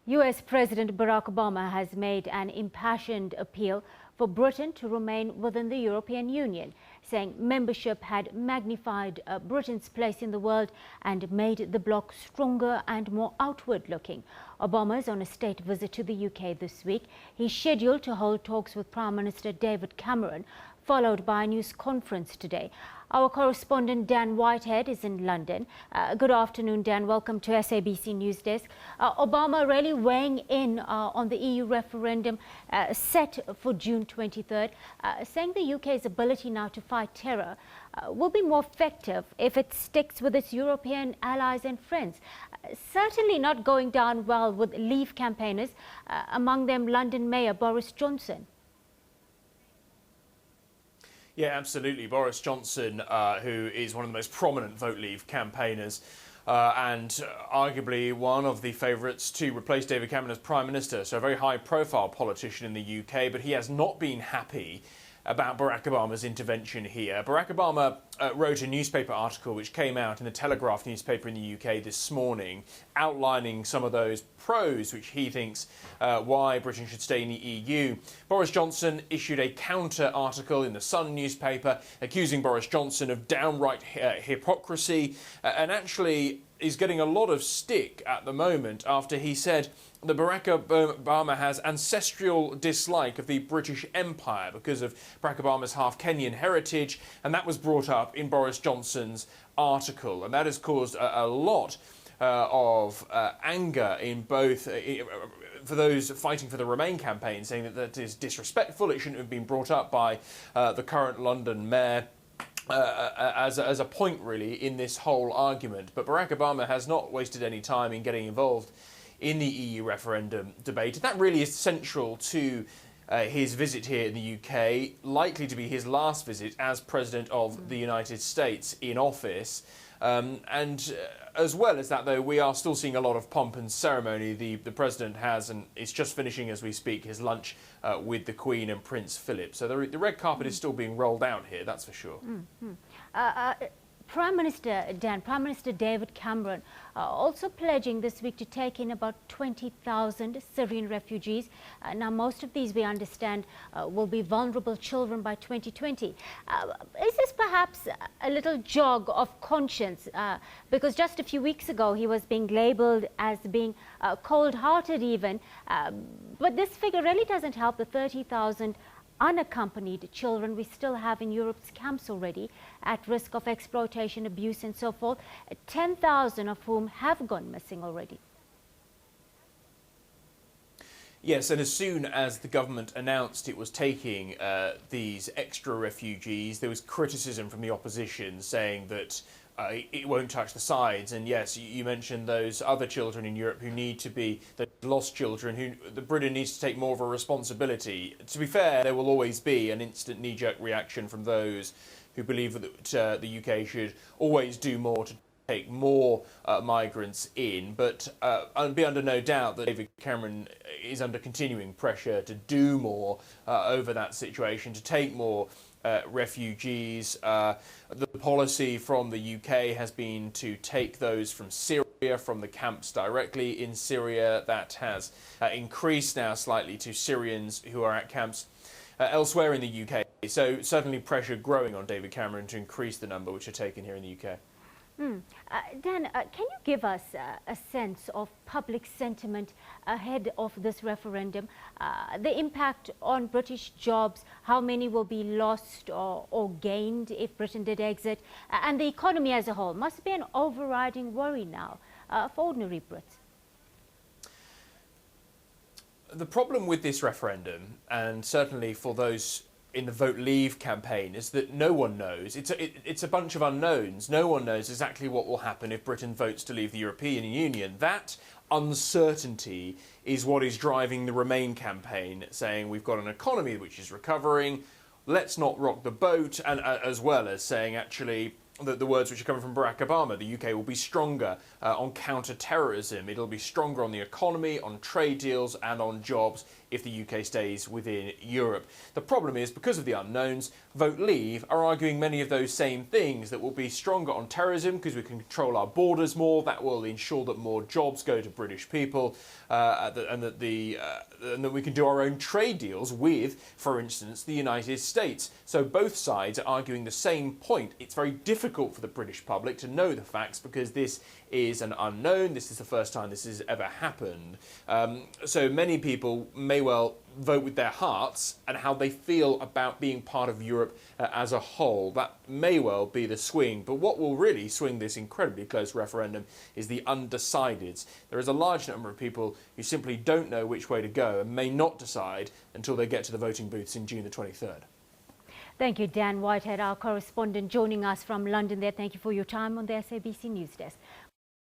US President Barack Obama has made an impassioned appeal for Britain to remain within the European Union, saying membership had magnified Britain's place in the world and made the bloc stronger and more outward-looking. Obama is on a state visit to the UK this week. He's scheduled to hold talks with Prime Minister David Cameron, followed by a news conference today. Our correspondent Dan Whitehead is in London. Good afternoon, Dan. Welcome to SABC News Desk. Obama really weighing in on the EU referendum set for June 23rd, saying the UK's ability now to fight terror will be more effective if it sticks with its European allies and friends. Certainly not going down well with Leave campaigners, among them London Mayor Boris Johnson. Yeah, absolutely. Boris Johnson, who is one of the most prominent Vote Leave campaigners and arguably one of the favourites to replace David Cameron as Prime Minister, so a very high-profile politician in the UK, but he has not been happy about Barack Obama's intervention here. Barack Obama wrote a newspaper article which came out in the Telegraph newspaper in the UK this morning, outlining some of those pros which he thinks why Britain should stay in the EU. Boris Johnson issued a counter article in the Sun newspaper accusing Boris Johnson of downright hypocrisy and actually is getting a lot of stick at the moment after he said that Barack Obama has ancestral dislike of the British Empire because of Barack Obama's half Kenyan heritage, and that was brought up in Boris Johnson's article, and that has caused a lot of anger in both for those fighting for the Remain campaign, saying that that is disrespectful, it shouldn't have been brought up by the current London mayor as a point really in this whole argument. But Barack Obama has not wasted any time in getting involved in the EU referendum debate. That really is central to his visit here in the UK, likely to be his last visit as President of the United States in office. And as well as that, though, we are still seeing a lot of pomp and ceremony. The President has, and is just finishing as we speak, his lunch with the Queen and Prince Philip. So the red carpet is still being rolled out here, that's for sure. Prime Minister David Cameron also pledging this week to take in about 20,000 Syrian refugees. Now, most of these, we understand, will be vulnerable children by 2020. Is this perhaps a little jog of conscience? Because just a few weeks ago, he was being labelled as being cold-hearted even. But this figure really doesn't help the 30,000 unaccompanied children we still have in Europe's camps already, at risk of exploitation, abuse and so forth, 10,000 of whom have gone missing already. Yes, and as soon as the government announced it was taking these extra refugees, there was criticism from the opposition saying that it won't touch the sides. And yes, you mentioned those other children in Europe who need to be the lost children, who the Britain needs to take more of a responsibility. To be fair, there will always be an instant knee-jerk reaction from those who believe that the UK should always do more to take more migrants in, but be under no doubt that David Cameron is under continuing pressure to do more over that situation, to take more refugees. The policy from the UK has been to take those from Syria, from the camps directly in Syria. That has increased now slightly to Syrians who are at camps elsewhere in the UK. So certainly pressure growing on David Cameron to increase the number which are taken here in the UK. Dan, can you give us a sense of public sentiment ahead of this referendum? The impact on British jobs, how many will be lost or gained if Britain did exit, and the economy as a whole must be an overriding worry now for ordinary Brits. The problem with this referendum, and certainly for those in the Vote Leave campaign, is that no one knows. It's a bunch of unknowns. No one knows exactly what will happen if Britain votes to leave the European Union. That uncertainty is what is driving the Remain campaign, saying we've got an economy which is recovering, let's not rock the boat, and as well as saying actually the words which are coming from Barack Obama. The UK will be stronger on counter-terrorism. It'll be stronger on the economy, on trade deals and on jobs if the UK stays within Europe. The problem is, because of the unknowns, Vote Leave are arguing many of those same things, that we'll be stronger on terrorism because we can control our borders more, that will ensure that more jobs go to British people, and that we can do our own trade deals with, for instance, the United States. So both sides are arguing the same point. It's very difficult for the British public to know the facts because this is an unknown. This is the first time this has ever happened. So many people may well vote with their hearts and how they feel about being part of Europe as a whole. That may well be the swing, but what will really swing this incredibly close referendum is the undecideds. There is a large number of people who simply don't know which way to go and may not decide until they get to the voting booths in June the 23rd. Thank you, Dan Whitehead, our correspondent, joining us from London there. Thank you for your time on the SABC News Desk.